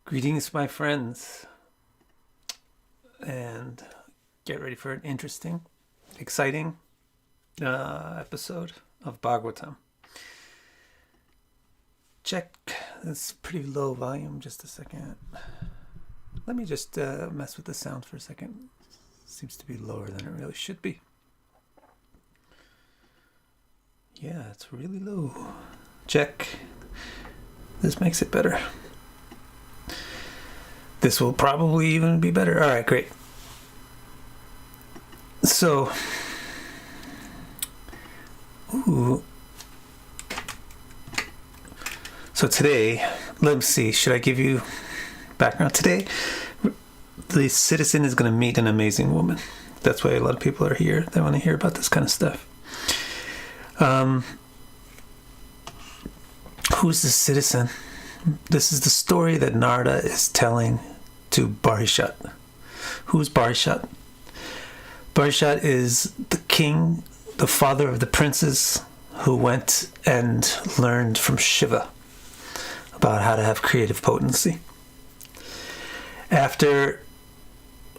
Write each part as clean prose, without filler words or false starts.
Greetings, my friends, and get ready for an interesting, exciting episode of Bhagavatam. Check this pretty low volume, just a second. Let me just mess with the sound for a second. Seems to be lower than it really should be. Yeah, it's really low. Check. This makes it better. This will probably even be better. All right, great. So, So today, let me see, should I give you background? Today, the citizen is going to meet an amazing woman. That's why a lot of people are here. They want to hear about this kind of stuff. Who's the citizen? This is the story that Narada is telling to Barishat. Who's Barishat? Barishat is the king, the father of the princes who went and learned from Shiva about how to have creative potency. After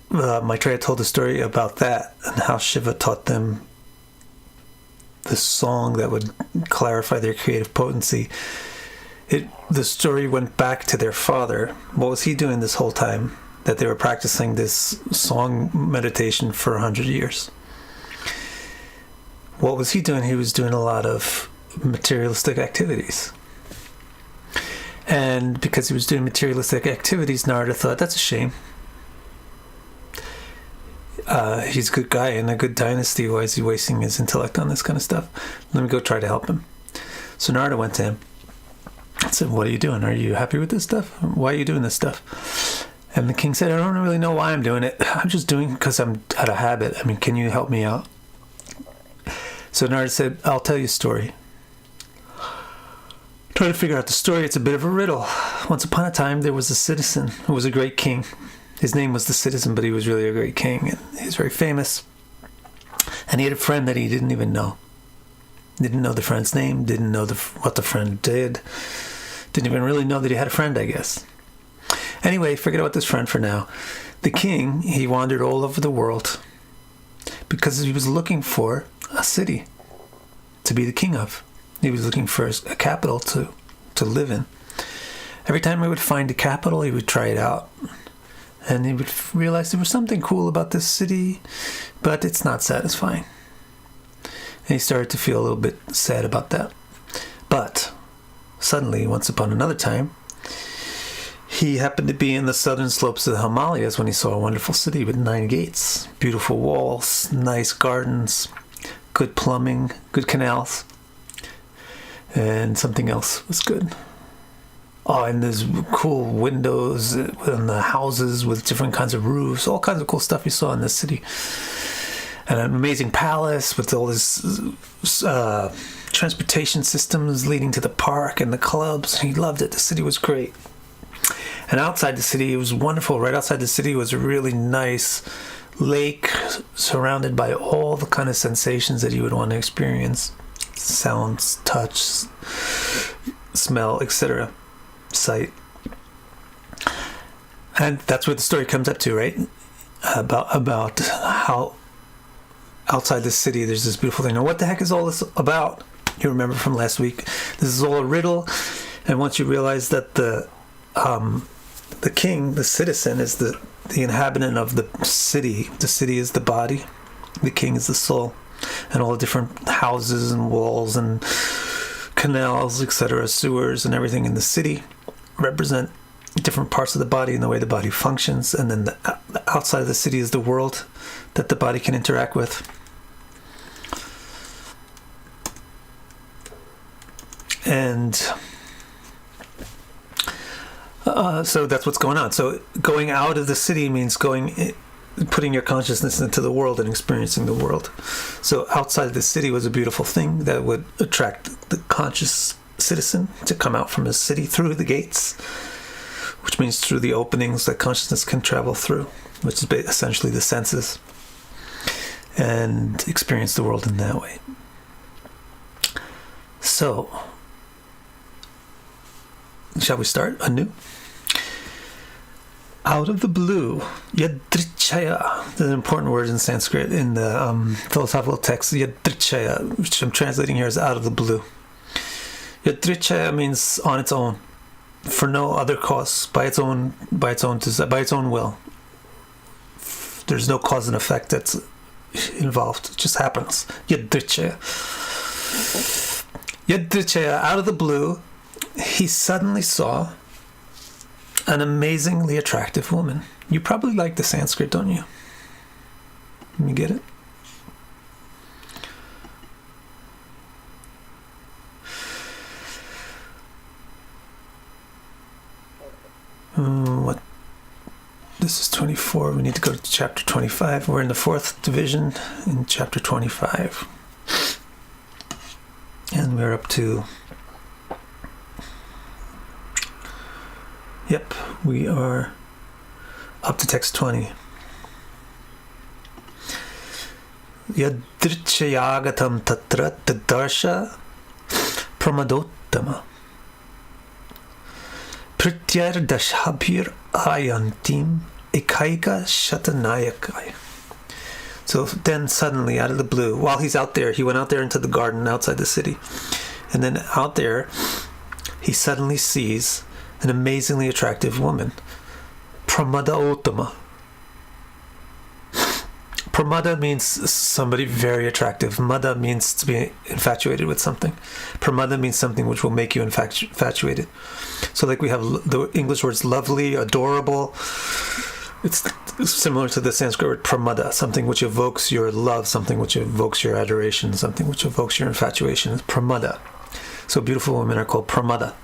Maitreya told the story about that and how Shiva taught them the song that would clarify their creative potency, the story went back to their father. What was he doing this whole time that they were practicing this song meditation for 100 years? What was he doing? He was doing a lot of materialistic activities. And because he was doing materialistic activities, Narada thought, that's a shame. He's a good guy in a good dynasty. Why is he wasting his intellect on this kind of stuff? Let me go try to help him. So Narada went to him. I said, what are you doing? Are you happy with this stuff? Why are you doing this stuff? And the king said, I don't really know why I'm doing it. I'm just doing it because I'm out of habit. I mean, can you help me out? So Narada said, I'll tell you a story. Try to figure out the story. It's a bit of a riddle. Once upon a time, there was a citizen who was a great king. His name was the citizen, but he was really a great king. And he was very famous. And he had a friend that he didn't even know. Didn't know the friend's name, didn't know what the friend did. Didn't even really know that he had a friend, I guess. Anyway, forget about this friend for now. The king, he wandered all over the world because he was looking for a city to be the king of. He was looking for a capital to live in. Every time he would find a capital, he would try it out. And he would realize there was something cool about this city, but it's not satisfying. And he started to feel a little bit sad about that. But suddenly, once upon another time, he happened to be in the southern slopes of the Himalayas when he saw a wonderful city with 9 gates, beautiful walls, nice gardens, good plumbing, good canals, and something else was good. Oh, and there's cool windows in the houses with different kinds of roofs, all kinds of cool stuff he saw in this city. And an amazing palace with all this transportation systems leading to the park and the clubs. He loved it. The city was great. And outside the city, it was wonderful. Right outside the city was a really nice lake surrounded by all the kind of sensations that you would want to experience. Sounds, touch, smell, etc. Sight. And that's where the story comes up to, right? About how outside the city there's this beautiful thing. Now, what the heck is all this about? You remember from last week, this is all a riddle. And once you realize that the king, the citizen, is the inhabitant of the city is the body, the king is the soul, and all the different houses and walls and canals, etc., sewers and everything in the city represent different parts of the body and the way the body functions. And then the outside of the city is the world that the body can interact with. And so that's what's going on. So going out of the city means putting your consciousness into the world and experiencing the world. So outside the city was a beautiful thing that would attract the conscious citizen to come out from his city through the gates, which means through the openings that consciousness can travel through, which is essentially the senses, and experience the world in that way. So, shall we start anew? out of the blue, yadrichaya, an important word in Sanskrit in the philosophical text, yadrichaya, which I'm translating here as out of the blue. Yadrichaya means on its own, for no other cause, by its own will. There's no cause and effect that's involved. It just happens. Yadrichaya. Yadrichaya, out of the blue, he suddenly saw an amazingly attractive woman. You probably like the Sanskrit, don't you? You get it? What? This is 24. We need to go to chapter 25. We're in the 4th division in chapter 25. And we're up to... Yep, we are up to text 20. Yadrichayagatam tatra tadarsha pramadottama prityar dashabhir ayantim ekaika shatanayakaya. So then suddenly, out of the blue, while he's out there, he went out there into the garden outside the city. And then out there, he suddenly sees an amazingly attractive woman. Pramada Ottama. Pramada means somebody very attractive. Mada means to be infatuated with something. Pramada means something which will make you infatuated. So like we have the English words lovely, adorable. It's similar to the Sanskrit word pramada, something which evokes your love, something which evokes your adoration, something which evokes your infatuation. It's pramada. So beautiful women are called pramada.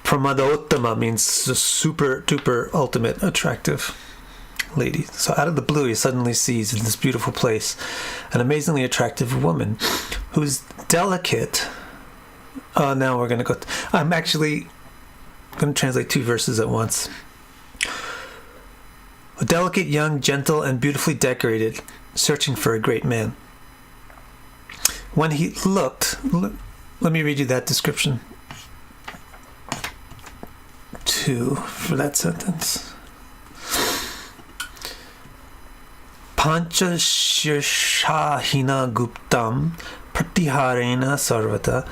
Pramadottama means super duper ultimate attractive lady. So out of the blue, he suddenly sees in this beautiful place an amazingly attractive woman who's delicate. Now we're going to go. I'm actually going to translate 2 verses at once. A delicate, young, gentle, and beautifully decorated, searching for a great man. When he looked, let me read you that description. 2 for that sentence. Pancha shirshahina guptam pratiharena sarvata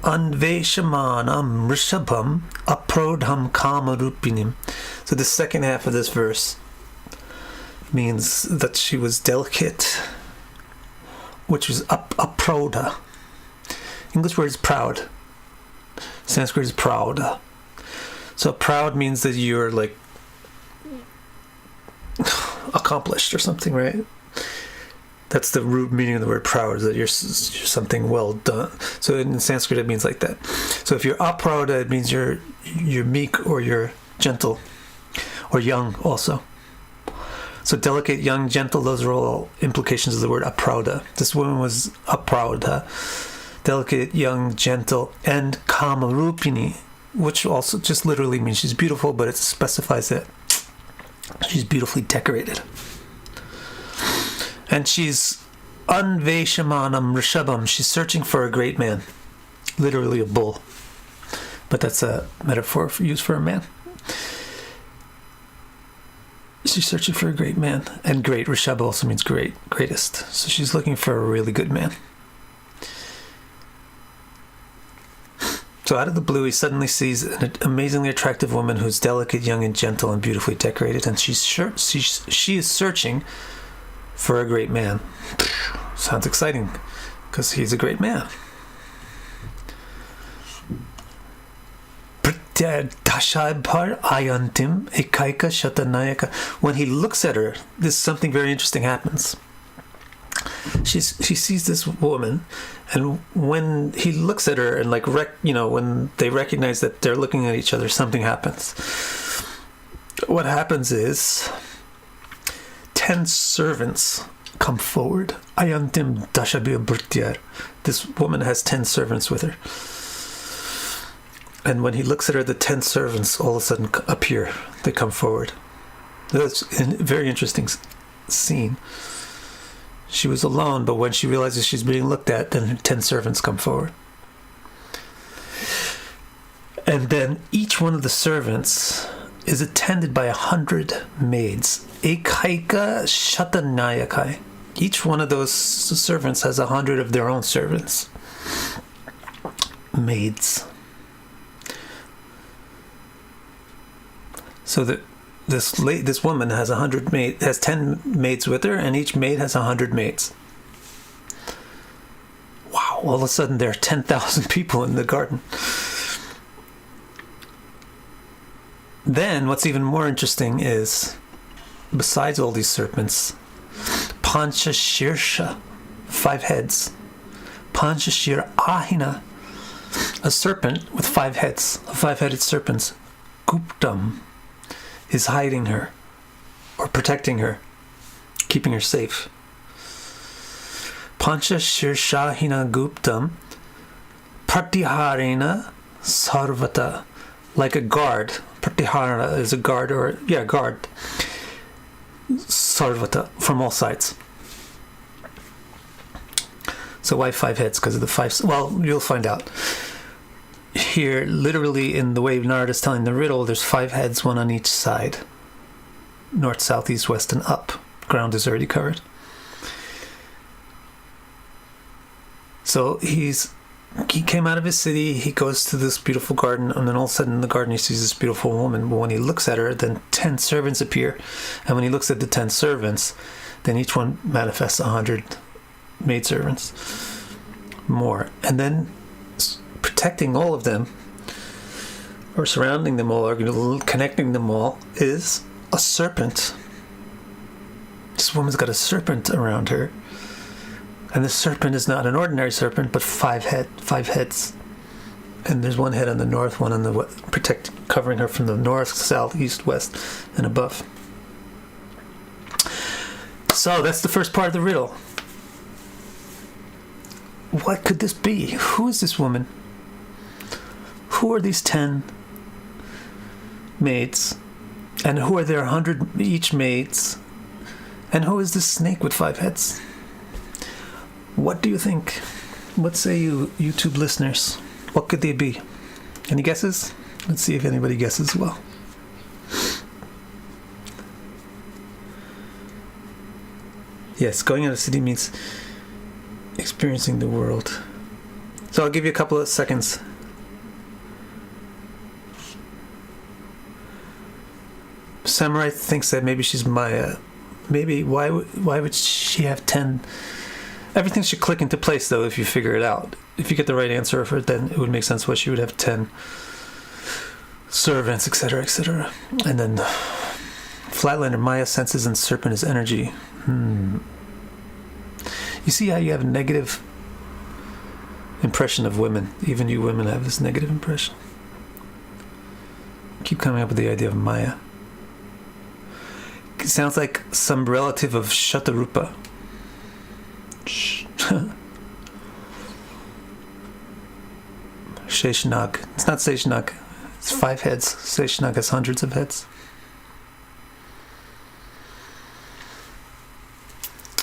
anveshamanam rishabham aprodham kamarupinim. So the second half of this verse means that she was delicate, which was aprodha. English word is proud. Sanskrit is proud. So proud means that you're like accomplished or something, right? That's the root meaning of the word proud, is that you're something well done. So in Sanskrit it means like that. So if you're aprauda, it means you're meek or you're gentle or young also. So delicate, young, gentle, those are all implications of the word aprauda. This woman was aprauda, delicate, young, gentle, and kamarupini, which also just literally means she's beautiful, but it specifies that she's beautifully decorated. And she's anveshamanam rishabham. She's searching for a great man. Literally a bull. But that's a metaphor used for a man. She's searching for a great man. And great, rishabha also means great, greatest. So she's looking for a really good man. So out of the blue, he suddenly sees an amazingly attractive woman who's delicate, young, and gentle, and beautifully decorated, and she is searching for a great man. Sounds exciting, because he's a great man. When he looks at her, something very interesting happens. She sees this woman, and when he looks at her and when they recognize that they're looking at each other, something happens. What happens is 10 servants come forward. Ayantim dashabir bhrityar. This woman has 10 servants with her. And when he looks at her, the 10 servants all of a sudden appear. They come forward. That's a very interesting scene. She was alone, but when she realizes she's being looked at, then 10 servants come forward. And then each one of the servants is attended by 100 maids. Ekaika Shatanayakai. Each one of those servants has 100 of their own servants. Maids. So this woman has 10 maids with her, and each maid has 100 maids. Wow! All of a sudden, there are 10,000 people in the garden. Then, what's even more interesting is, besides all these serpents, Panchashirsha, 5 heads. Panchashir Ahina, a serpent with 5 heads, 5-headed serpents. Guptam is hiding her, or protecting her, keeping her safe. Panchashirshahina Guptam Pratiharena Sarvata, like a guard. Pratihara is a guard, guard. Sarvata, from all sides. So why 5 heads? Because of the 5... Well, you'll find out. Here, literally, in the way Narada's telling the riddle, there's 5 heads, 1 on each side. North, south, east, west, and up. Ground is already covered. So he came out of his city, he goes to this beautiful garden, and then all of a sudden in the garden he sees this beautiful woman. But when he looks at her, then 10 servants appear. And when he looks at the 10 servants, then each one manifests 100 maidservants. More. And then protecting all of them, or surrounding them all, or connecting them all, is a serpent. This woman's got a serpent around her. And the serpent is not an ordinary serpent, but 5 heads. And there's 1 head on the north, 1 on the west, covering her from the north, south, east, west, and above. So that's the first part of the riddle. What could this be? Who is this woman? Who are these 10 maids? And who are their 100 each maids? And who is this snake with 5 heads? What do you think? What say you, YouTube listeners? What could they be? Any guesses? Let's see if anybody guesses well. Yes, going out of city means experiencing the world. So I'll give you a couple of seconds. Samurai thinks that maybe she's Maya. Maybe why would she have 10? Everything should click into place, though, if you figure it out. If you get the right answer for it, then it would make sense why she would have 10 servants, etc., etc. And then Flatlander, Maya senses, and serpent is energy. You see how you have a negative impression of women? Even you women have this negative impression. Keep coming up with the idea of Maya. It sounds like some relative of Shatarupa. Sheshnag. It's not Seshnag. It's 5 heads. Seshnag has hundreds of heads.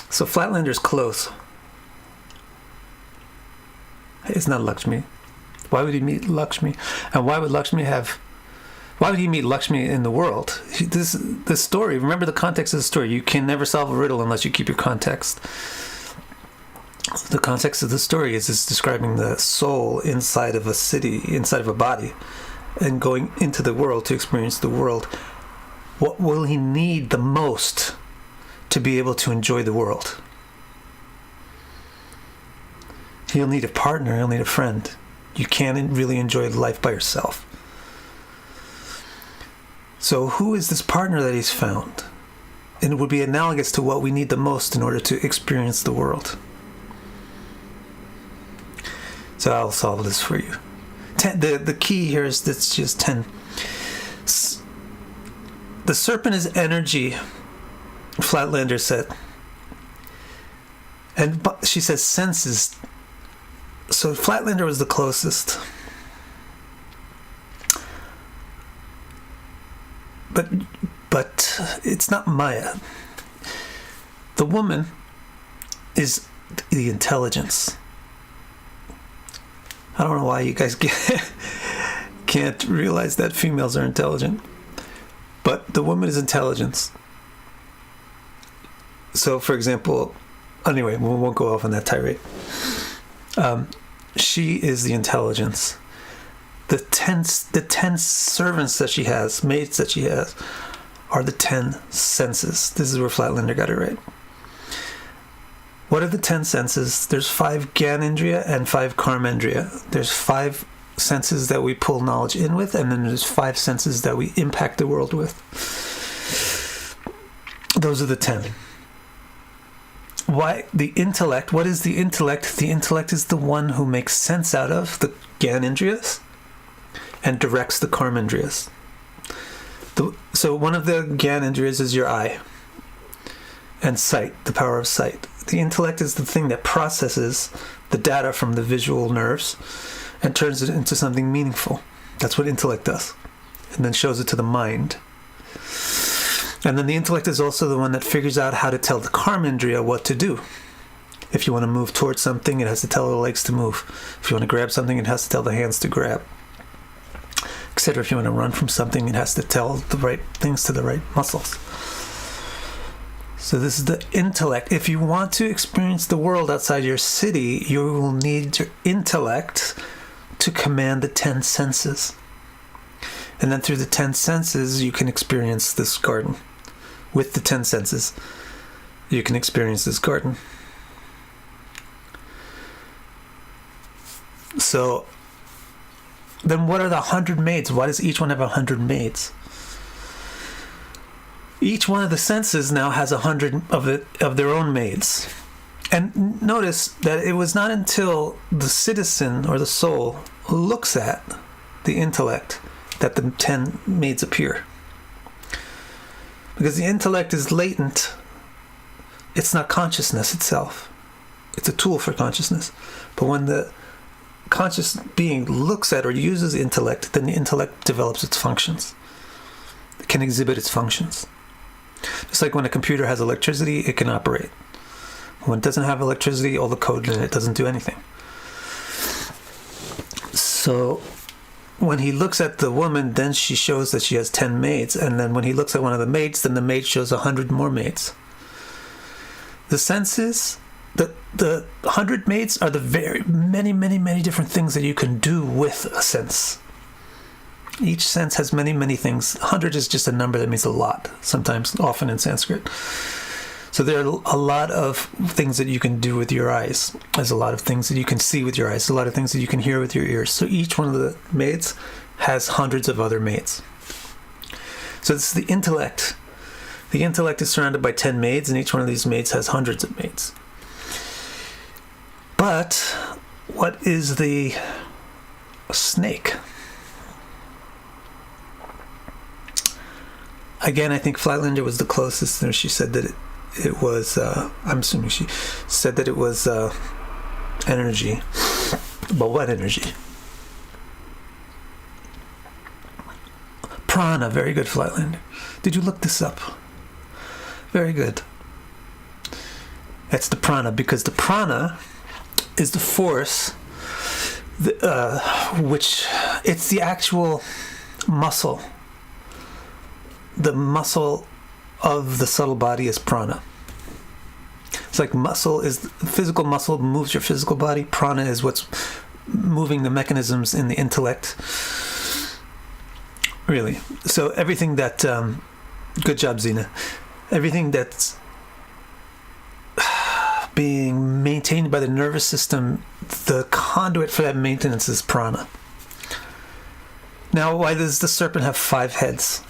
So Flatlander's close. It's not Lakshmi. Why would he meet Lakshmi? And why would he meet Lakshmi in the world? This story, remember the context of the story. You can never solve a riddle unless you keep your context. The context of the story is describing the soul inside of a city, inside of a body, and going into the world to experience the world. What will he need the most to be able to enjoy the world? He'll need a partner, he'll need a friend. You can't really enjoy life by yourself. So who is this partner that he's found? And it would be analogous to what we need the most in order to experience the world. So I'll solve this for you. The key here is that's just 10. The serpent is energy, Flatlander said. And she says senses. So Flatlander was the closest. But it's not Maya. The woman is the intelligence. I don't know why you guys can't realize that females are intelligent. But the woman is intelligence. So, for example, anyway, we won't go off on that tirade. She is the intelligence. The 10 servants that she has, maids that she has, are the 10 senses. This is where Flatlander got it right. What are the 10 senses? There's 5 Gyanendriya and 5 Karmendriya. There's 5 senses that we pull knowledge in with, and then there's 5 senses that we impact the world with. Those are the 10. Why the intellect? What is the intellect? The intellect is the one who makes sense out of the Gyanendriyas and directs the Karmendriyas. So one of the Gyanendriyas is your eye and sight, the power of sight. The intellect is the thing that processes the data from the visual nerves and turns it into something meaningful. That's what intellect does. And then shows it to the mind. And then the intellect is also the one that figures out how to tell the Karmendriya what to do. If you want to move towards something, it has to tell the legs to move. If you want to grab something, it has to tell the hands to grab. Etc. If you want to run from something, it has to tell the right things to the right muscles. So this is the intellect. If you want to experience the world outside your city, you will need your intellect to command the 10 senses. And then through the 10 senses, you can experience this garden. With the 10 senses, you can experience this garden. So, then what are the 100 maids? Why does each one have 100 maids? Each one of the senses now has 100 of their own maids. And notice that it was not until the citizen or the soul looks at the intellect that the 10 maids appear. Because the intellect is latent. It's not consciousness itself. It's a tool for consciousness. But when the conscious being looks at or uses intellect, then the intellect develops its functions. It can exhibit its functions. Just like when a computer has electricity, it can operate. When it doesn't have electricity, all the code in it doesn't do anything. So when he looks at the woman, then she shows that she has 10 maids. And then when he looks at one of the maids, then the maid shows 100 more maids. The senses, the 100 maids are the very many different things that you can do with a sense. Each sense has many things. 100 is just a number that means a lot, sometimes, often in Sanskrit. So there are a lot of things that you can do with your eyes. There's a lot of things that you can see with your eyes. There's a lot of things that you can hear with your ears. So each one of the maids has hundreds of other maids. So this is the intellect. The intellect is surrounded by 10 maids, and each one of these maids has hundreds of maids. But what is the snake? Again, I think Flatlander was the closest. And she said that it was, I'm assuming she said that it was energy. But what energy? Prana. Very good, Flatlander. Did you look this up? Very good. That's the prana, because the prana is the force, which it's the actual muscle. The muscle of the subtle body is prana. It's like muscle is physical muscle moves your physical body. Prana is what's moving the mechanisms in the intellect. Really. So everything that, good job, Zena. Everything that's being maintained by the nervous system, the conduit for that maintenance is prana. Now, why does the serpent have 5 heads?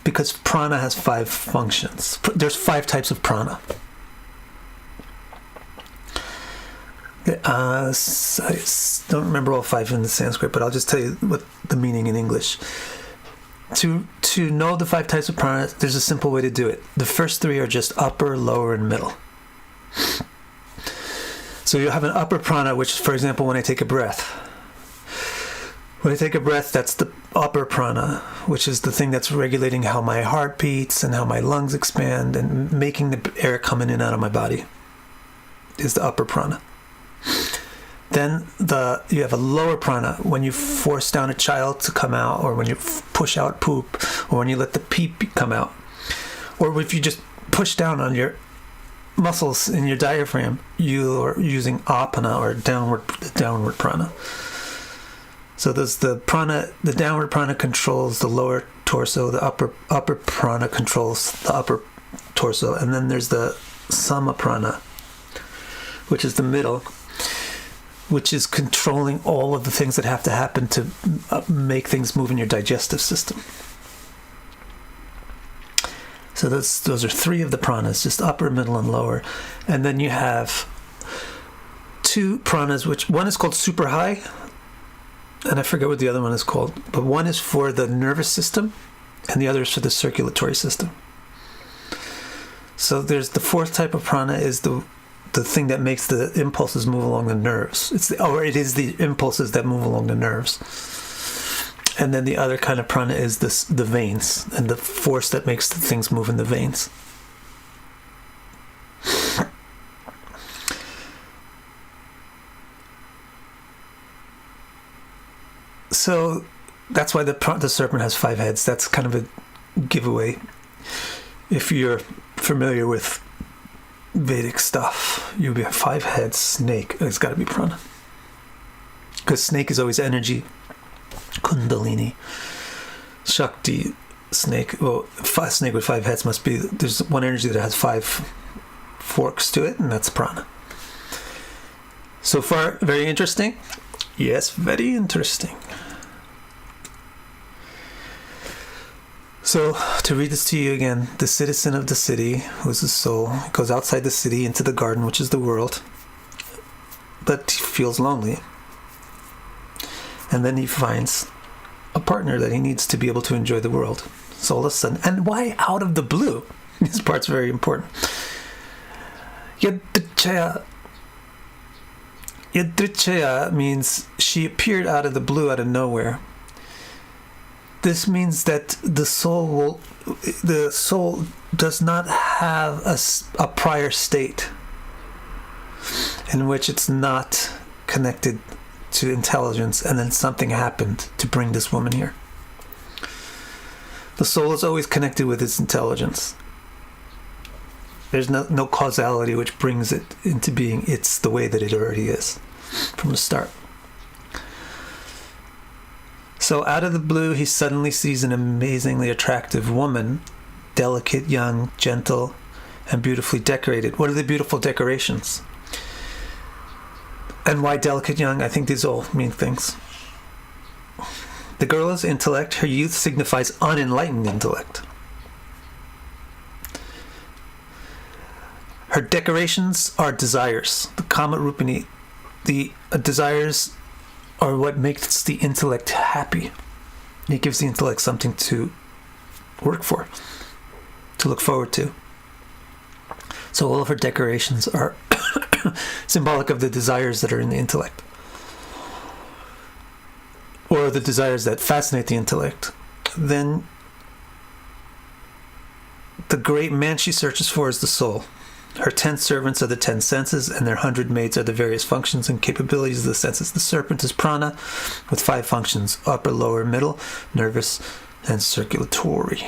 Because prana has 5 functions. There's 5 types of prana. I don't remember all 5 in the Sanskrit, but I'll just tell you what the meaning in English. To know the 5 types of prana, there's a simple way to do it. The first 3 are just upper, lower, and middle. So you have an upper prana, which, for example, when I take a breath. When I take a breath, that's the upper prana, which is the thing that's regulating how my heart beats and how my lungs expand and making the air come in and out of my body, is the upper prana. Then Then you have a lower prana when you force down a child to come out, or when you push out poop, or when you let the pee come out, or if you just push down on your muscles in your diaphragm, you are using apana, or downward prana. So there's the downward prana controls the lower torso, the upper prana controls the upper torso, and then there's the sama prana, which is the middle, which is controlling all of the things that have to happen to make things move in your digestive system. So those are three of the pranas, just upper, middle, and lower. And then you have two pranas, which one is called super high, and I forget what the other one is called, but one is for the nervous system, and the other is for the circulatory system. So there's the fourth type of prana is the thing that makes the impulses move along the nerves. It is the impulses that move along the nerves. And then the other kind of prana is the veins, and the force that makes the things move in the veins. So that's why the serpent has 5 heads. That's kind of a giveaway. If you're familiar with Vedic stuff, you'll be a 5 heads snake. It's got to be prana, because snake is always energy. Kundalini, Shakti, snake. Well, snake with 5 heads must be. There's one energy that has 5 forks to it, and that's prana. So far, very interesting. Yes, very interesting. So, to read this to you again, the citizen of the city, who's the soul, goes outside the city into the garden, which is the world, but he feels lonely. And then he finds a partner that he needs to be able to enjoy the world. So all of a sudden, and why out of the blue? This part's very important. Yadrichaya means she appeared out of the blue, out of nowhere. This means that the soul does not have a prior state in which it's not connected to intelligence, and then something happened to bring this woman here. The soul is always connected with its intelligence. There's no causality which brings it into being. It's the way that it already is from the start. So out of the blue, he suddenly sees an amazingly attractive woman, delicate, young, gentle, and beautifully decorated. What are the beautiful decorations? And why delicate, young? I think these all mean things. The girl's intellect, her youth, signifies unenlightened intellect. Her decorations are desires. The Kama Rupini, the desires are what makes the intellect happy. It gives the intellect something to work for, to look forward to. So all of her decorations are symbolic of the desires that are in the intellect, or the desires that fascinate the intellect. Then the great man she searches for is the soul. Her 10 servants are the 10 senses, and their 100 maids are the various functions and capabilities of the senses. The serpent is prana, with 5 functions: upper, lower, middle, nervous, and circulatory.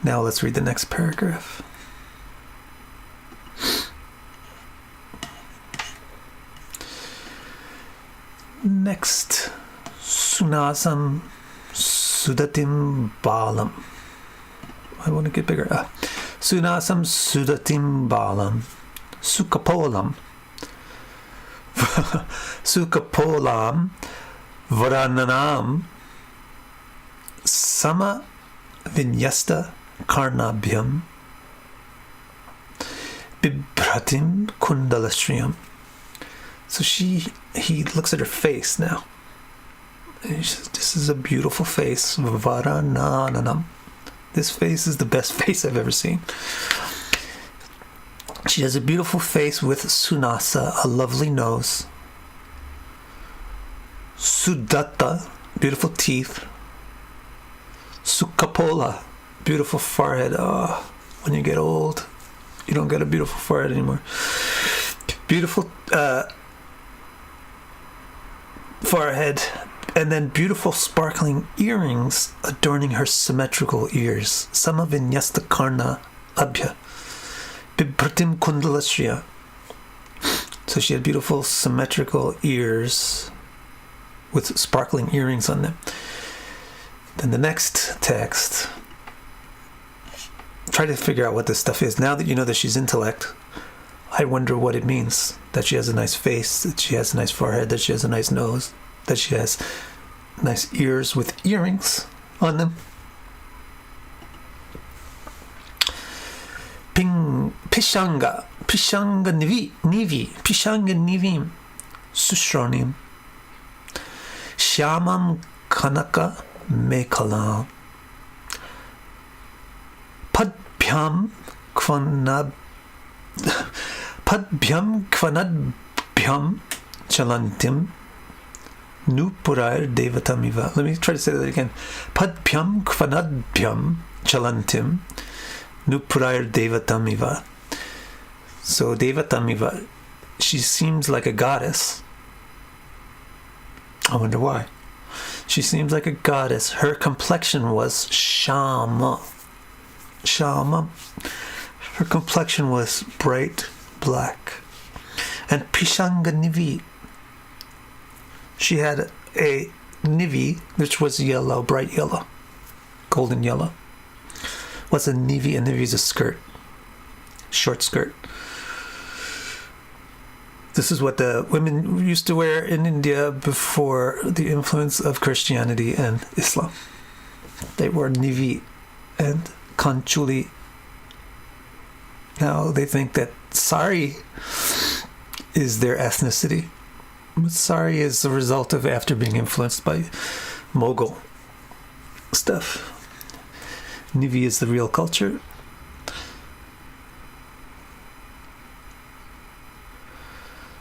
Now let's read the next paragraph. Next, Sunasam Sudatim Balam. I want to get bigger. Sunasam Sudatim Balam Sukapolam Sukapolam Varananam Sama Vinyasta Karnabhyam Bibhratim Kundalastriyam. So he looks at her face now. And he says, this is a beautiful face. Varananam. This face is the best face I've ever seen. She has a beautiful face with sunasa, a lovely nose. Sudatta, beautiful teeth. Sukapola, beautiful forehead. Oh, when you get old, you don't get a beautiful forehead anymore. Beautiful forehead, and then beautiful sparkling earrings adorning her symmetrical ears. Sama vinyasta karna abhya bipratim kundalasriya. So she had beautiful symmetrical ears with sparkling earrings on them. Then the next text, try to figure out what this stuff is. Now that you know that she's intellect, I wonder what it means. That she has a nice face, that she has a nice forehead, that she has a nice nose, that she has nice ears with earrings on them. Pishanga nivi, Pishanga nivim, Sushronim, Shyamam kanaka mekala, Padbhyam kvanadbhyam chalantim, Nupurair devatamiva. Let me try to say that again. Padbhyam kvanadbhyam chalantim, Nupurair devatamiva. So devatamiva, she seems like a goddess. I wonder why. She seems like a goddess. Her complexion was Shama. Her complexion was bright black. And Pishanga Nivi, she had a nivi, which was yellow, bright yellow, golden yellow. What's a nivi? A nivi is a skirt, short skirt. This is what the women used to wear in India before the influence of Christianity and Islam. They wore nivi and kanchuli. Now they think that sari is their ethnicity. But sari is the result of after being influenced by Mughal stuff. Nivi is the real culture.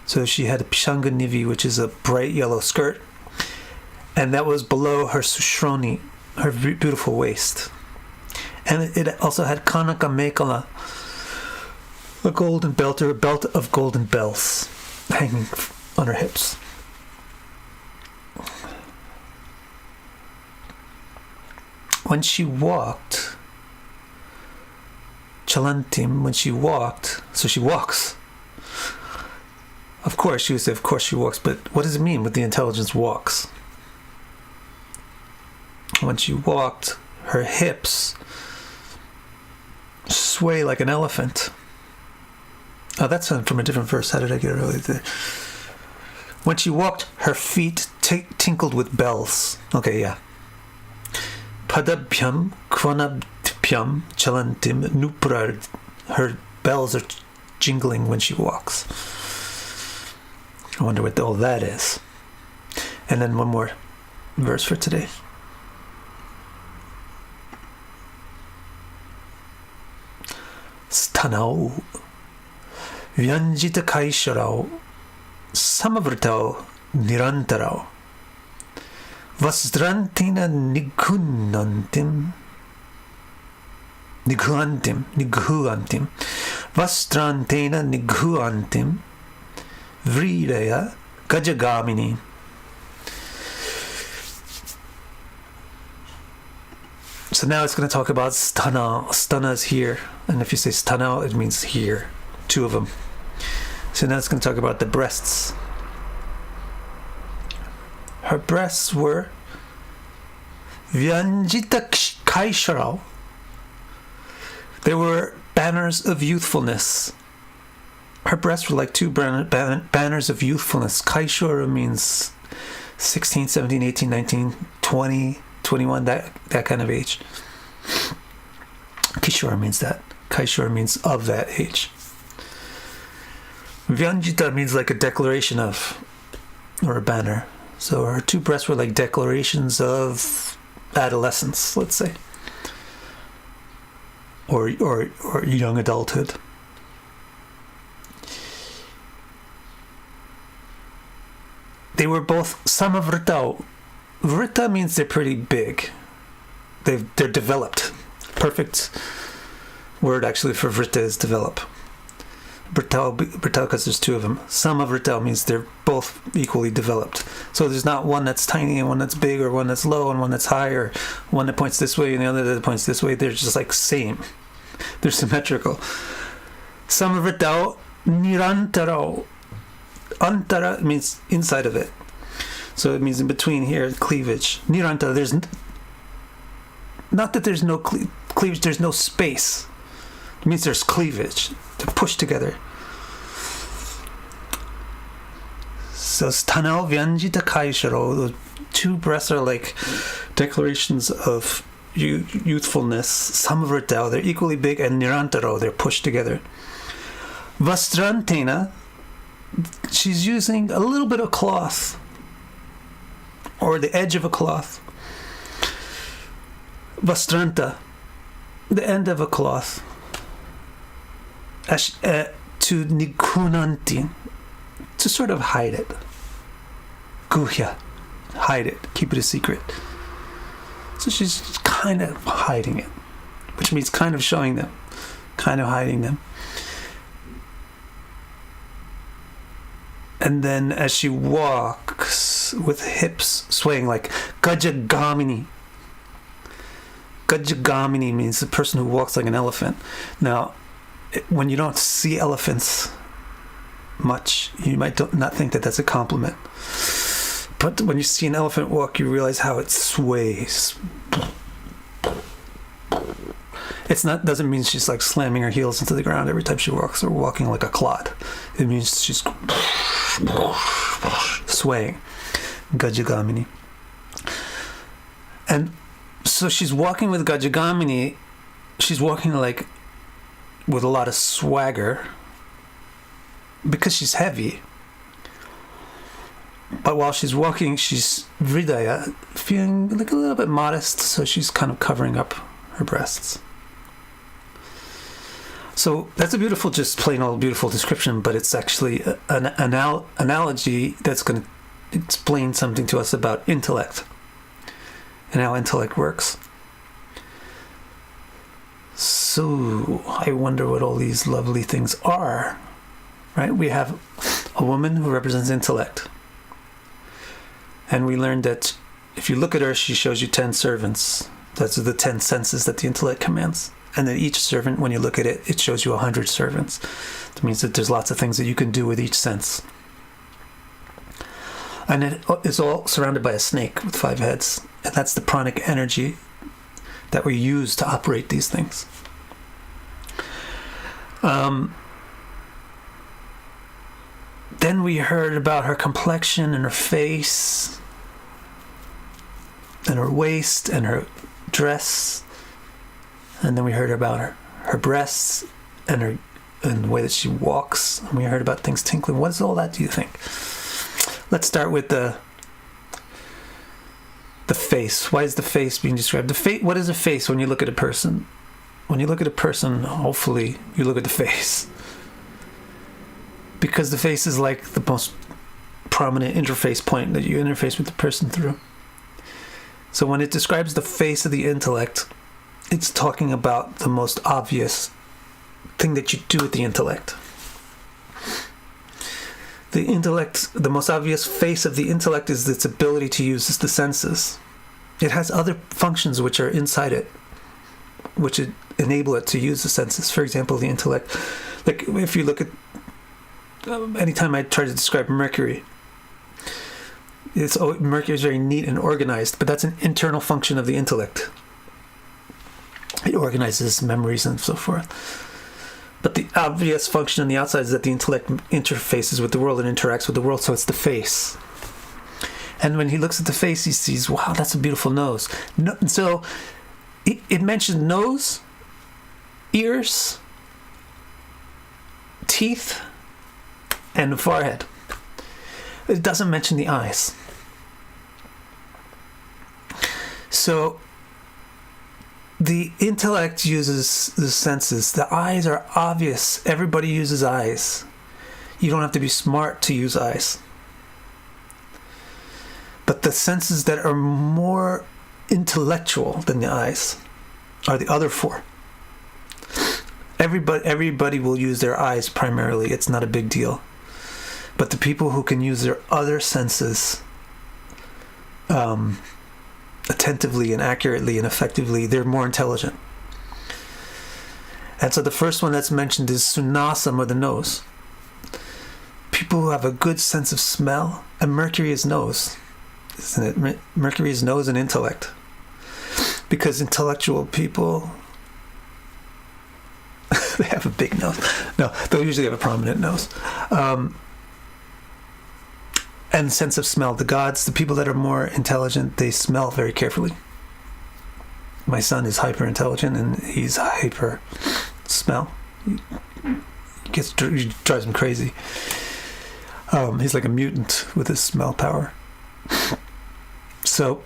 So she had a Pishanga Nivi, which is a bright yellow skirt, and that was below her Sushroni, her beautiful waist. And it also had Kanaka Mekala, a golden belt or a belt of golden bells hanging on her hips. When she walked, Chalantim, when she walked, so she walks. Of course, she would say, of course she walks, but what does it mean with the intelligence walks? When she walked, her hips sway like an elephant. Oh, that's from a different verse. How did I get it earlier there? When she walked, her feet tinkled with bells. Okay, yeah. Padabhyam kvanabhyam chalantim nuprar. Her bells are jingling when she walks. I wonder what all that is. And then one more verse for today. Stanau Vyanjita Kaisharao Samavritao Nirantarao Vasdrantina Niguantim Vastrantena Niguantim Vrideya Gajagamini. So now it's going to talk about stana. Stana is here. And if you say stana, it means here. Two of them. So now it's going to talk about the breasts. Her breasts were Vyanjita Kaisharao. They were banners of youthfulness. Her breasts were like two banners of youthfulness. Kaishora means 16, 17, 18, 19, 20, 21, that kind of age. Kishora means that. Kaishora means of that age. Vyanjita means like a declaration of, or a banner. So her two breasts were like declarations of adolescence, let's say. Or young adulthood. They were both samavrita. Vrita means they're pretty big. They're developed. Perfect word actually for vrita is develop. Brital because there's two of them. Samavrita means they're both both equally developed. So there's not one that's tiny and one that's big, or one that's low and one that's high, or one that points this way and the other that points this way. They're just like same. They're symmetrical. Samvritao nirantaro. Antara means inside of it. So it means in between here, cleavage. Nirantara, there's not that there's no cleavage, there's no space. It means there's cleavage. They're pushed together. So stanao vyanjita kaisharo, those two breasts are like declarations of youthfulness. Samvritao, they're equally big, and nirantaro, they're pushed together. Vastrantena, she's using a little bit of cloth, or the edge of a cloth. Vastranta, the end of a cloth. To nikunanti, to sort of hide it. Guhya, hide it, keep it a secret. So she's kind of hiding it, which means kind of showing them, kind of hiding them. And then as she walks with hips swaying like Gajagamini. Gajagamini means the person who walks like an elephant. Now, when you don't see elephants much, you might not think that that's a compliment. But when you see an elephant walk, you realize how it sways. Doesn't mean she's like slamming her heels into the ground every time she walks, or walking like a clod. It means she's swaying. Gajagamini. And so she's walking with Gajagamini. She's walking like with a lot of swagger because she's heavy. But while she's walking, she's Vridaya, feeling like a little bit modest, so she's kind of covering up her breasts. So that's a beautiful, just plain old beautiful description, but it's actually an analogy that's going to explain something to us about intellect and how intellect works. So I wonder what all these lovely things are, right? We have a woman who represents intellect. And we learned that if you look at her, she shows you 10 servants. That's the 10 senses that the intellect commands. And then each servant, when you look at it, it shows you 100 servants. That means that there's lots of things that you can do with each sense. And it is all surrounded by a snake with 5 heads. And that's the pranic energy that we use to operate these things. Then we heard about her complexion and her face and her waist and her dress. And then we heard about her breasts and the way that she walks. And we heard about things tinkling. What is all that, do you think? Let's start with the face. Why is the face being described? What is a face when you look at a person? When you look at a person, hopefully you look at the face. Because the face is like the most prominent interface point that you interface with the person through. So when it describes the face of the intellect, it's talking about the most obvious thing that you do with the intellect. The intellect, the most obvious face of the intellect is its ability to use the senses. It has other functions which are inside it, which enable it to use the senses. For example, the intellect, like if you look at, anytime I try to describe Mercury, Mercury is very neat and organized, but that's an internal function of the intellect. It organizes memories and so forth. But the obvious function on the outside is that the intellect interfaces with the world and interacts with the world, so it's the face. And when he looks at the face, he sees, wow, that's a beautiful nose. So it mentioned nose, ears, teeth, and the forehead. It doesn't mention the eyes. So the intellect uses the senses. The eyes are obvious. Everybody uses eyes. You don't have to be smart to use eyes. But the senses that are more intellectual than the eyes are the other 4. Everybody will use their eyes primarily. It's not a big deal. But the people who can use their other senses attentively and accurately and effectively, they're more intelligent. And so the first one that's mentioned is sunasam, or the nose. People who have a good sense of smell, and Mercury is nose, isn't it? Mercury is nose and intellect. Because intellectual people, they have a big nose. No, they'll usually have a prominent nose. And sense of smell. The gods, the people that are more intelligent, they smell very carefully. My son is hyper intelligent and he's hyper smell. He drives him crazy. He's like a mutant with his smell power. So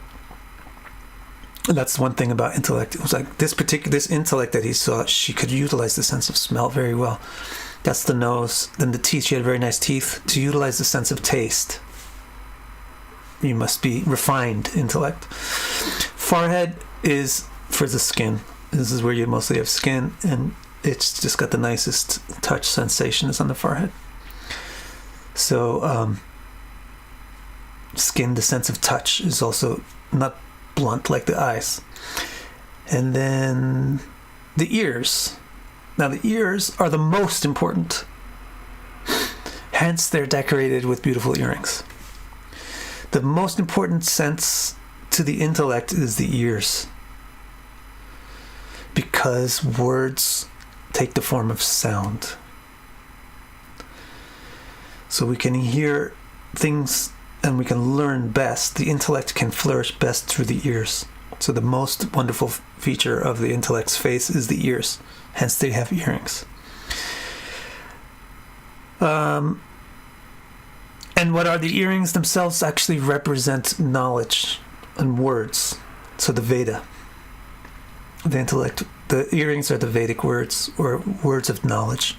that's one thing about intellect. It was like this intellect that he saw, she could utilize the sense of smell very well. That's the nose. Then the teeth, she had very nice teeth. To utilize the sense of taste, you must be refined intellect. Forehead is for the skin. This is where you mostly have skin, and it's just got the nicest touch sensation is on the forehead. So skin, the sense of touch, is also not blunt like the eyes. And then the ears. Now the ears are the most important. Hence they're decorated with beautiful earrings. The most important sense to the intellect is the ears, because words take the form of sound. So we can hear things and we can learn best. The intellect can flourish best through the ears. So the most wonderful feature of the intellect's face is the ears. Hence they have earrings. And what are the earrings themselves? Actually represent knowledge and words. So the Veda, the intellect, the earrings are the Vedic words, or words of knowledge.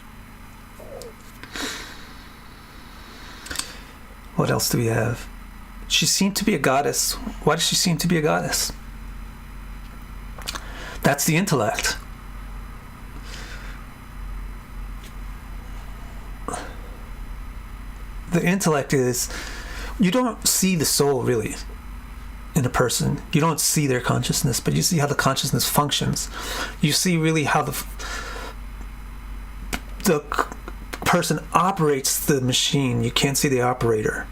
What else do we have? She seemed to be a goddess. Why does she seem to be a goddess? That's the intellect. The intellect is, you don't see the soul really in a person. You don't see their consciousness, but you see how the consciousness functions. You see really how the person operates the machine. You can't see the operator.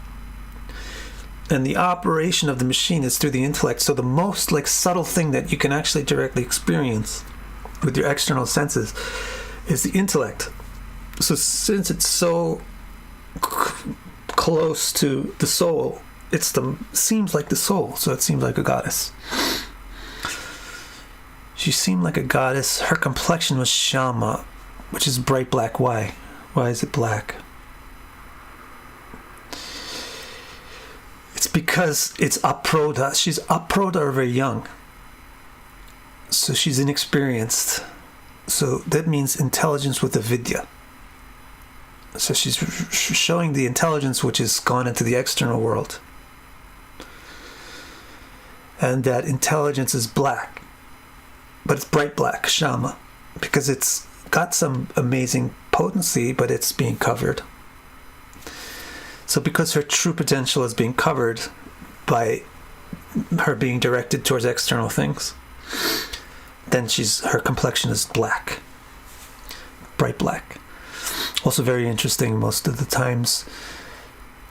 And the operation of the machine is through the intellect. So the most subtle thing that you can actually directly experience with your external senses is the intellect. So since it's so close to the soul, seems like the soul, so it seems like a goddess. She seemed like a goddess. Her complexion was Shama, which is bright black. Why? Why is it black? It's because it's aproda. She's aproda, or very young. So she's inexperienced. So that means intelligence with a vidya. So she's showing the intelligence which has gone into the external world. And that intelligence is black. But it's bright black, Shama. Because it's got some amazing potency, but it's being covered. So because her true potential is being covered by her being directed towards external things, then her complexion is black. Bright black. Also very interesting, most of the times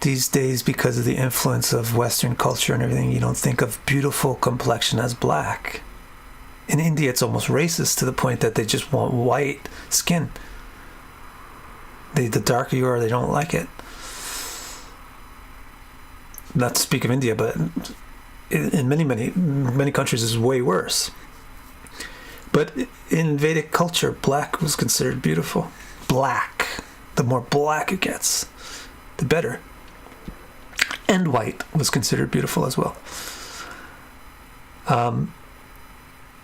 these days, because of the influence of Western culture and everything, you don't think of beautiful complexion as black. In India, it's almost racist to the point that they just want white skin. The darker you are, they don't like it. Not to speak of India, but in many countries it's way worse. But in Vedic culture, black was considered beautiful. Black. The more black it gets, the better. And white was considered beautiful as well.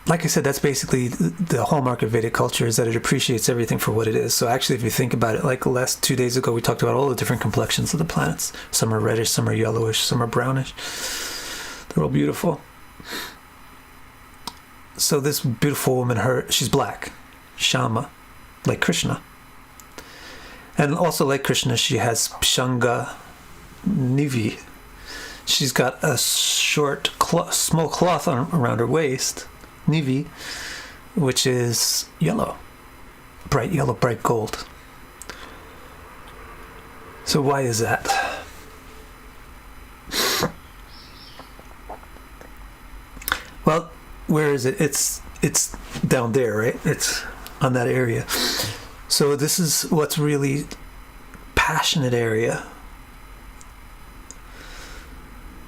Like I said, that's basically the hallmark of Vedic culture, is that it appreciates everything for what it is. So actually, if you think about it, like 2 days ago, we talked about all the different complexions of the planets. Some are reddish, some are yellowish, some are brownish. They're all beautiful. So this beautiful woman, she's black, Shama, like Krishna. And also, like Krishna, she has Pshanga Nivi. She's got a short, small cloth around her waist, Nivi, which is yellow, bright gold. So why is that? Well, where is it? It's down there, right? It's on that area. So this is what's really passionate area.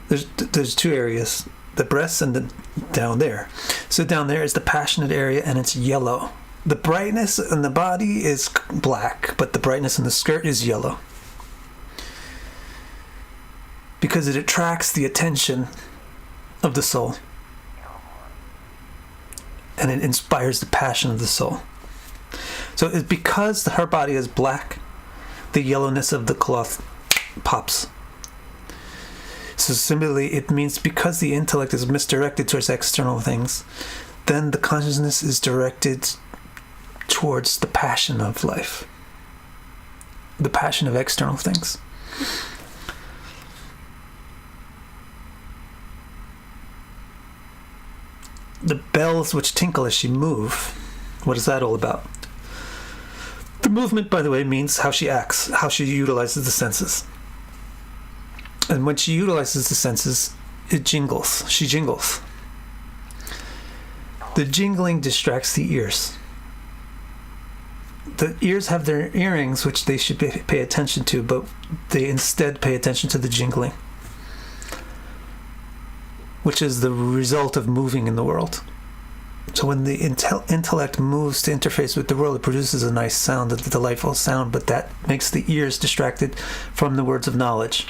There's two areas, the breasts and the down there. So down there is the passionate area, and it's yellow. The brightness in the body is black, but the brightness in the skirt is yellow. Because it attracts the attention of the soul. And it inspires the passion of the soul. So it's because her body is black, the yellowness of the cloth pops. So similarly, it means because the intellect is misdirected towards external things, then the consciousness is directed towards the passion of life, the passion of external things. The bells which tinkle as she moves, what is that all about? The movement, by the way, means how she acts, how she utilizes the senses. And when she utilizes the senses, it jingles. She jingles. The jingling distracts the ears. The ears have their earrings, which they should pay attention to, but they instead pay attention to the jingling, which is the result of moving in the world. So when the intellect moves to interface with the world, it produces a nice sound, a delightful sound, but that makes the ears distracted from the words of knowledge.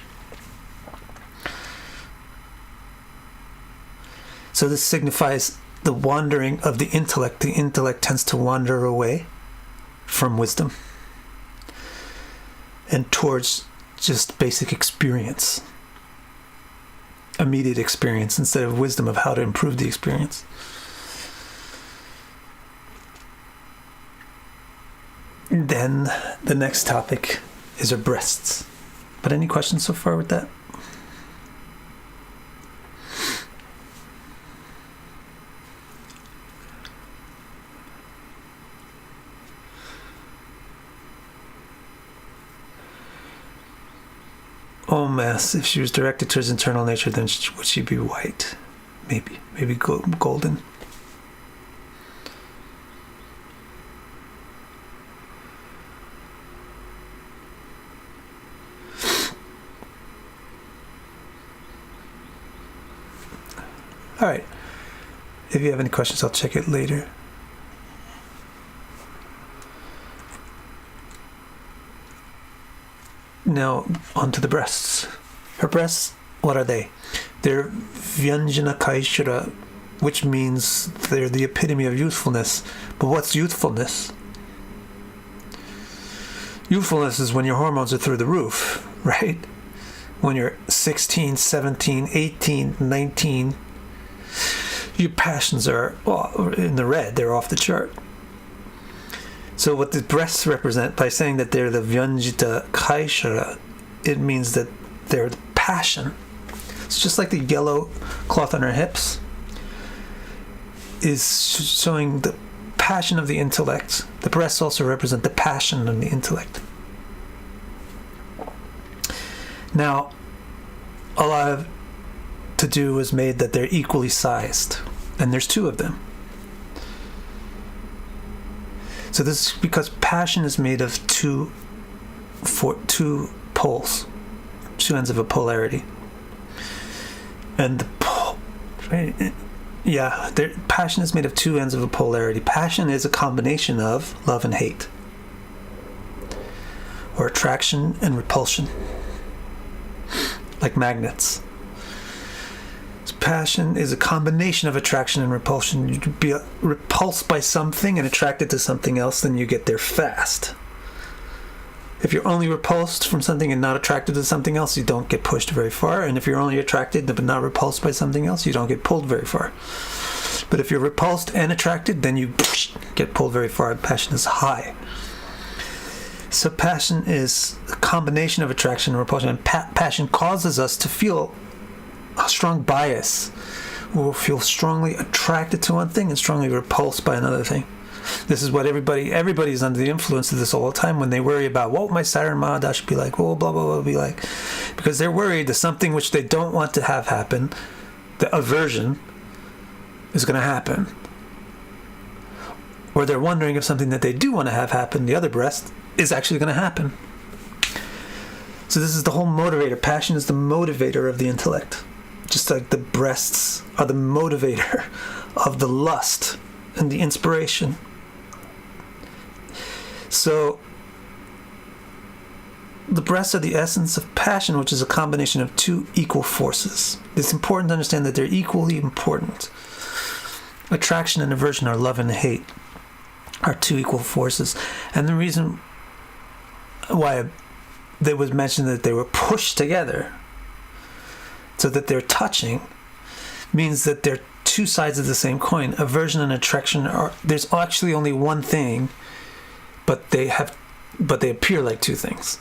So this signifies the wandering of the intellect. The intellect tends to wander away from wisdom and towards just basic experience, immediate experience, instead of wisdom of how to improve the experience. Then the next topic is her breasts. But any questions so far with that? Oh, Mass, if she was directed towards internal nature, then would she be white? Maybe golden. All right. If you have any questions, I'll check it later. Now, onto the breasts. Her breasts, what are they? They're Vyanjana Kaishara, which means they're the epitome of youthfulness. But what's youthfulness? Youthfulness is when your hormones are through the roof, right? When you're 16, 17, 18, 19, your passions are in the red, they're off the chart. So what the breasts represent, by saying that they're the Vyanjita Kaishara, it means that they're the passion. It's just like the yellow cloth on her hips is showing the passion of the intellect. The breasts also represent the passion of the intellect. Now, a lot of to-do was made that they're equally sized, and there's two of them. So this is because passion is made of two poles, two ends of a polarity. And the passion is made of two ends of a polarity. Passion is a combination of love and hate, or attraction and repulsion, like magnets. Passion is a combination of attraction and repulsion. You be repulsed by something and attracted to something else, then you get there fast. If you're only repulsed from something and not attracted to something else, you don't get pushed very far. And if you're only attracted but not repulsed by something else, you don't get pulled very far. But if you're repulsed and attracted, then you get pulled very far. Passion is high. So passion is a combination of attraction and repulsion. And passion causes us to feel a strong bias. We'll feel strongly attracted to one thing and strongly repulsed by another thing. This is what everybody's under the influence of this all the time when they worry about what my Saturn Mahadash should be like, what blah, blah, blah be like. Because they're worried that something which they don't want to have happen, the aversion, is going to happen. Or they're wondering if something that they do want to have happen, the other breast, is actually going to happen. So this is the whole motivator. Passion is the motivator of the intellect. Just like the breasts are the motivator of the lust and the inspiration. So the breasts are the essence of passion, which is a combination of two equal forces. It's important to understand that they're equally important. Attraction and aversion, or love and hate, are two equal forces. And the reason why it was mentioned that they were pushed together so that they're touching means that they're two sides of the same coin. Aversion and attraction there's actually only one thing, but they appear like two things.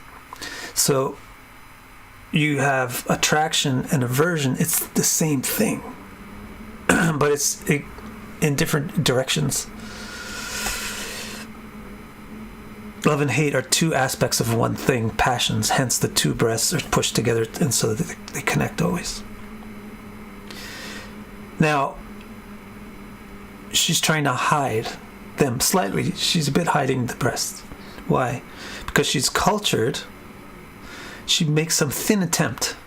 So you have attraction and aversion, it's the same thing, but it's in different directions. Love and hate are two aspects of one thing, passions, hence the two breasts are pushed together and so that they connect always. Now, she's trying to hide them slightly. She's a bit hiding the breasts. Why? Because she's cultured. She makes some thin attempt.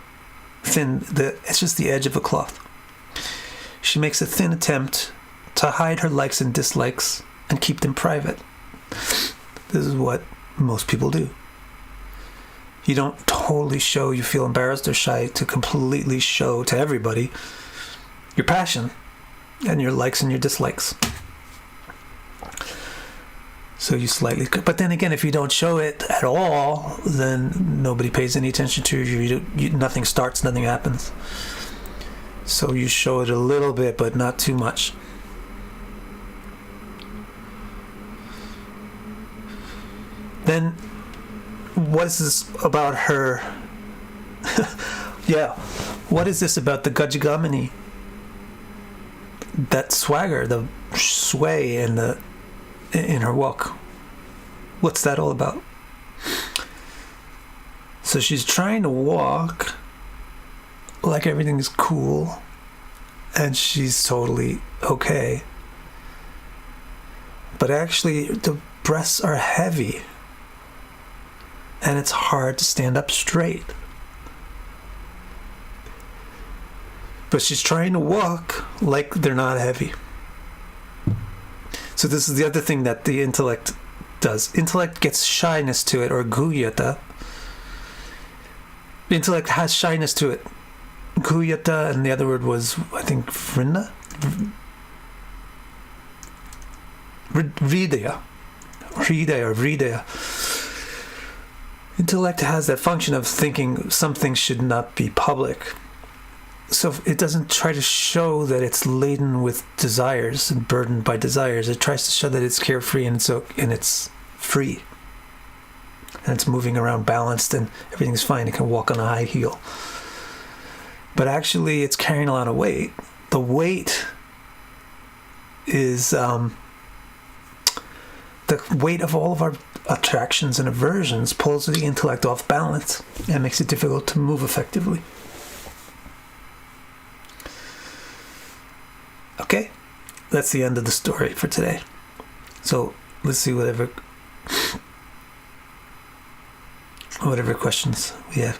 It's just the edge of a cloth. She makes a thin attempt to hide her likes and dislikes and keep them private. This is what most people do. You don't totally show you feel embarrassed or shy to completely show to everybody your passion and your likes and your dislikes. So you slightly... But then again, if you don't show it at all, then nobody pays any attention to you. Nothing starts, nothing happens. So you show it a little bit, but not too much. Then, what is this about her? Yeah, what is this about the Gajagamini? That swagger, the sway in her walk. What's that all about? So she's trying to walk like everything's cool, and she's totally okay. But actually, the breasts are heavy. And it's hard to stand up straight. But she's trying to walk like they're not heavy. So this is the other thing that the intellect does. Intellect gets shyness to it, or guyata. The intellect has shyness to it. Guyata, and the other word was, I think, vrinda? Hridaya. Intellect has that function of thinking something should not be public. So it doesn't try to show that it's laden with desires and burdened by desires. It tries to show that it's carefree and it's free. And it's moving around balanced and everything's fine. It can walk on a high heel. But actually it's carrying a lot of weight. The weight is the weight of all of our attractions and aversions pulls the intellect off balance and makes it difficult to move effectively. Okay, that's the end of the story for today. So let's see whatever questions we have.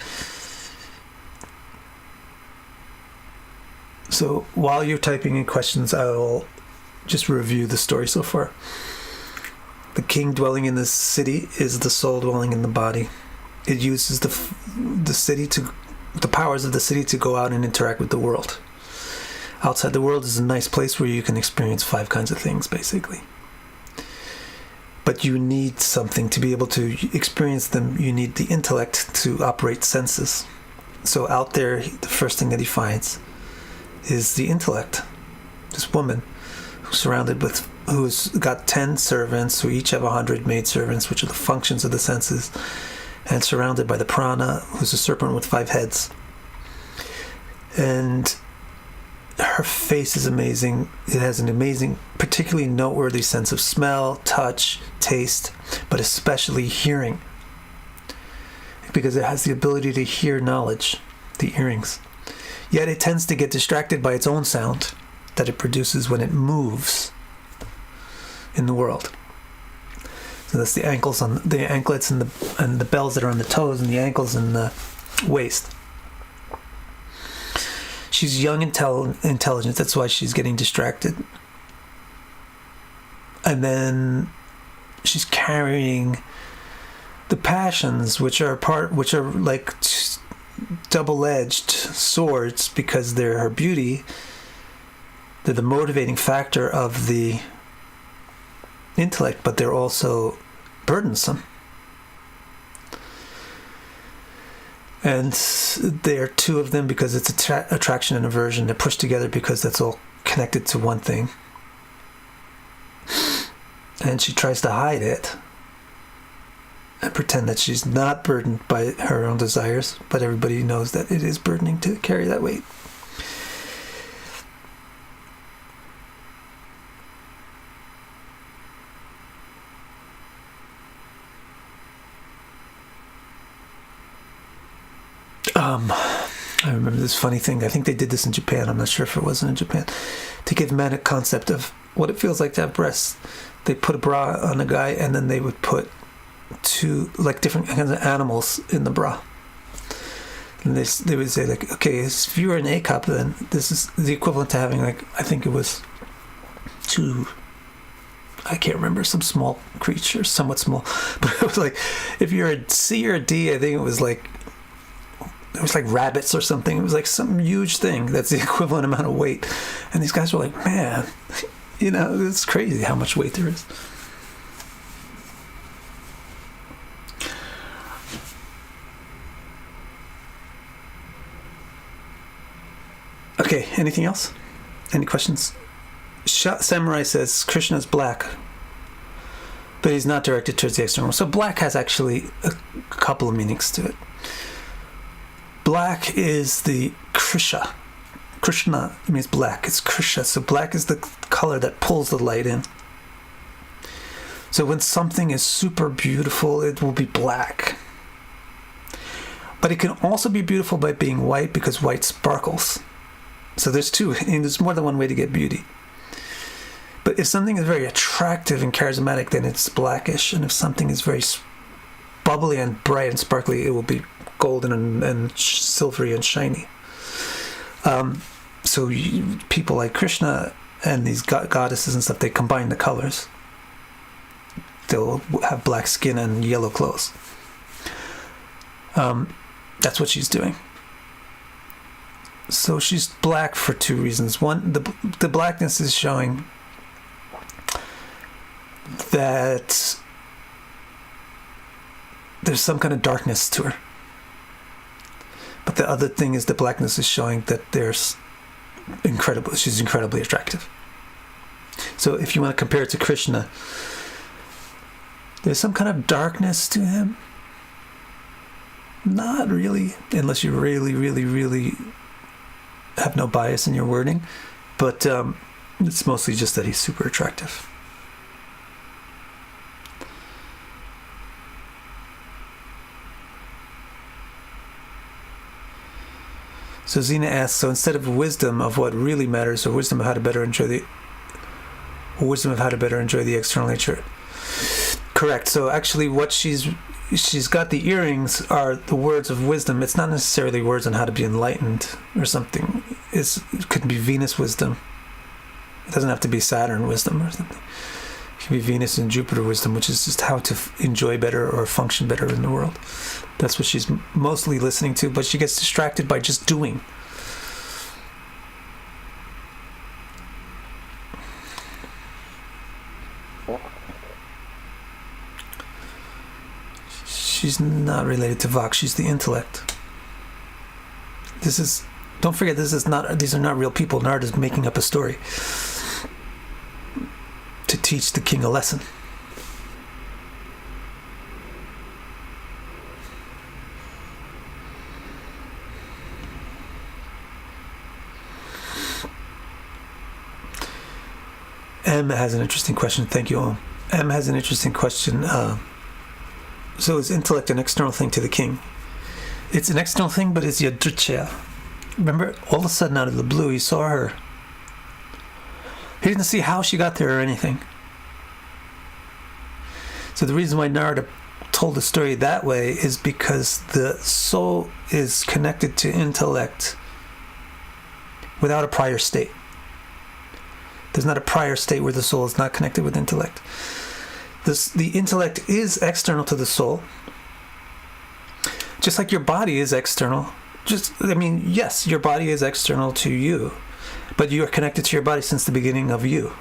So while you're typing in questions, I'll just review the story so far. The king dwelling in the city is the soul dwelling in the body. It uses the powers of the city to go out and interact with the world. Outside the world is a nice place where you can experience 5 kinds of things, basically. But you need something to be able to experience them. You need the intellect to operate senses. So out there, the first thing that he finds is the intellect. This woman who's surrounded with who's got 10 servants who each have 100 maid servants, which are the functions of the senses, and surrounded by the prana, who's a serpent with 5 heads. And her face is amazing. It has an amazing, particularly noteworthy sense of smell, touch, taste, but especially hearing, because it has the ability to hear knowledge, the earrings. Yet it tends to get distracted by its own sound that it produces when it moves in the world. So that's the ankles on the anklets and the bells that are on the toes and the ankles and the waist. She's young, intelligent. That's why she's getting distracted. And then she's carrying the passions, which are like double-edged swords, because they're her beauty. They're the motivating factor of the intellect, but they're also burdensome. And there are 2 of them because it's attraction and aversion. They're pushed together because that's all connected to one thing. And she tries to hide it and pretend that she's not burdened by her own desires, but everybody knows that it is burdening to carry that weight. I remember this funny thing. I think they did this in Japan. I'm not sure if it wasn't in Japan. To give men a concept of what it feels like to have breasts, they put a bra on a guy, and then they would put 2 like different kinds of animals in the bra. And they would say, like, okay, if you were an A cup, then this is the equivalent to having, like, I think it was 2, I can't remember, some small creature, somewhat small, but it was like, if you're a C or a D, I think it was like rabbits or something. It was like some huge thing that's the equivalent amount of weight. And these guys were like, man, it's crazy how much weight there is. Okay, anything else? Any questions? Samurai says Krishna's black, but he's not directed towards the external. So black has actually a couple of meanings to it. Black is the Krisha. Krishna means black. It's Krisha. So black is the color that pulls the light in. So when something is super beautiful, it will be black. But it can also be beautiful by being white, because white sparkles. So there's more than one way to get beauty. But if something is very attractive and charismatic, then it's blackish. And if something is very bubbly and bright and sparkly, it will be golden and silvery and shiny. So people like Krishna and these goddesses and stuff, they combine the colors. They'll have black skin and yellow clothes. That's what she's doing. So she's black for 2 reasons. One, the blackness is showing that there's some kind of darkness to her. But the other thing is the blackness is showing that she's incredibly attractive. So if you want to compare it to Krishna, there's some kind of darkness to him. Not really, unless you really, really, really have no bias in your wording. But it's mostly just that he's super attractive. So Zena asks, so instead of wisdom of what really matters, or wisdom of how to better enjoy the external nature. Correct. So actually what she's got, the earrings are the words of wisdom. It's not necessarily words on how to be enlightened or something. It could be Venus wisdom. It doesn't have to be Saturn wisdom or something. It can be Venus and Jupiter wisdom, which is just how to enjoy better or function better in the world. That's what she's mostly listening to, but she gets distracted by just doing. She's not related to Vak. She's the intellect. Don't forget, these are not real people. Narada's making up a story to teach the king a lesson. M has an interesting question. Thank you all. M has an interesting question. So is intellect an external thing to the king? It's an external thing, but it's yadrichya. Remember, all of a sudden out of the blue, he saw her. He didn't see how she got there or anything. So the reason why Narada told the story that way is because the soul is connected to intellect without a prior state. There's not a prior state where the soul is not connected with intellect. The intellect is external to the soul, just like your body is external. Yes, your body is external to you, but you are connected to your body since the beginning of you.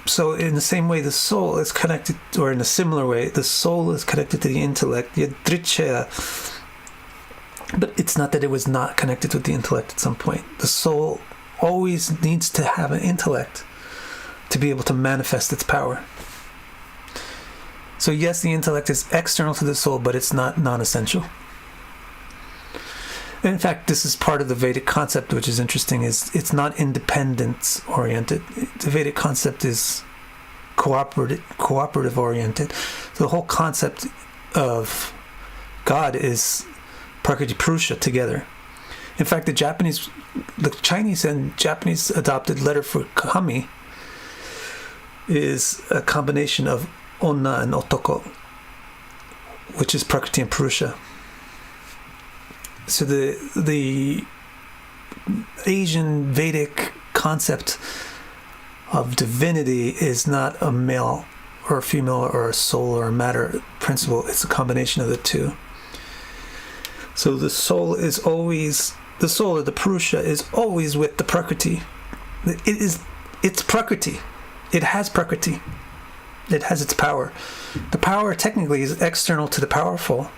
So in the same way, the soul is connected, or in a similar way, the soul is connected to the intellect, yadrichya. But it's not that it was not connected with the intellect at some point. The soul always needs to have an intellect to be able to manifest its power. So yes, the intellect is external to the soul, but it's not non-essential. In fact, this is part of the Vedic concept, which is interesting, is it's not independence-oriented. The Vedic concept is cooperative-oriented. So the whole concept of God is Prakriti Purusha together. In fact, the Chinese and Japanese adopted letter for kami is a combination of onna and otoko, which is Prakriti and Purusha. So the Asian Vedic concept of divinity is not a male or a female or a soul or a matter principle. It's a combination of the two. So the soul or the Purusha is always with the Prakriti. It's Prakriti. It has Prakriti. It has its power. The power technically is external to the powerful,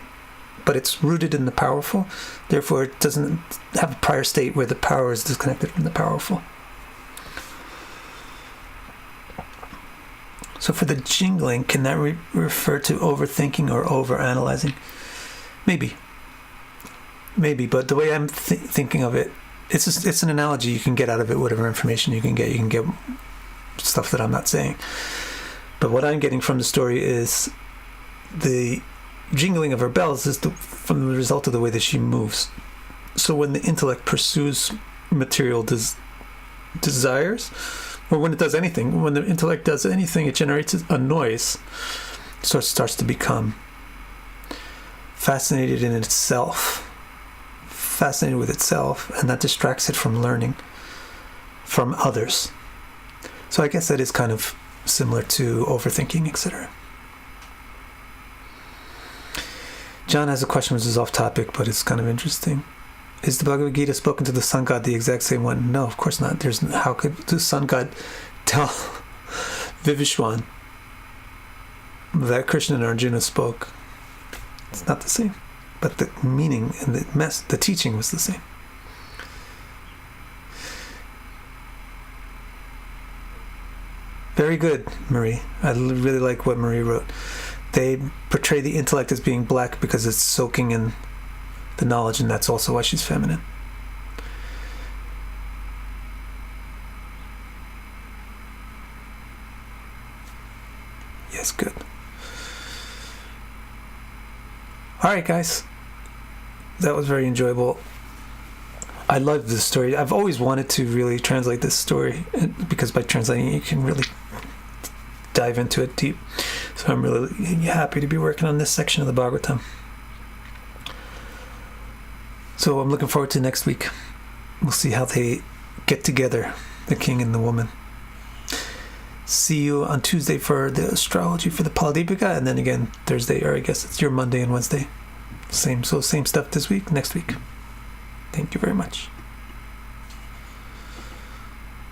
but it's rooted in the powerful. Therefore, it doesn't have a prior state where the power is disconnected from the powerful. So for the jingling, can that refer to overthinking or overanalyzing? Maybe, but the way I'm thinking of it, it's an analogy. You can get out of it whatever information you can get. You can get stuff that I'm not saying. But what I'm getting from the story is the jingling of her bells is from the result of the way that she moves. So when the intellect pursues material desires, or when it does anything, when the intellect does anything, it generates a noise. So it starts to become fascinated in itself. Fascinated with itself, and that distracts it from learning from others. So I guess that is kind of similar to overthinking, etc. John has a question which is off topic, but it's kind of interesting. Is the Bhagavad Gita spoken to the sun god the exact same one? No, of course not. How could the sun god tell Vivishwan that Krishna and Arjuna spoke? It's not the same. But the meaning and the teaching was the same. Very good, Marie. I really like what Marie wrote. They portray the intellect as being black because it's soaking in the knowledge, and that's also why she's feminine. Yes, good. All right, guys. That was very enjoyable. I love this story. I've always wanted to really translate this story because by translating it, you can really dive into it deep. So I'm really happy to be working on this section of the Bhagavatam. So I'm looking forward to next week. We'll see how they get together, the king and the woman. See you on Tuesday for the astrology for the Paladipika, and then again Thursday, or I guess it's your Monday and Wednesday. Same stuff this week, next week. Thank you very much.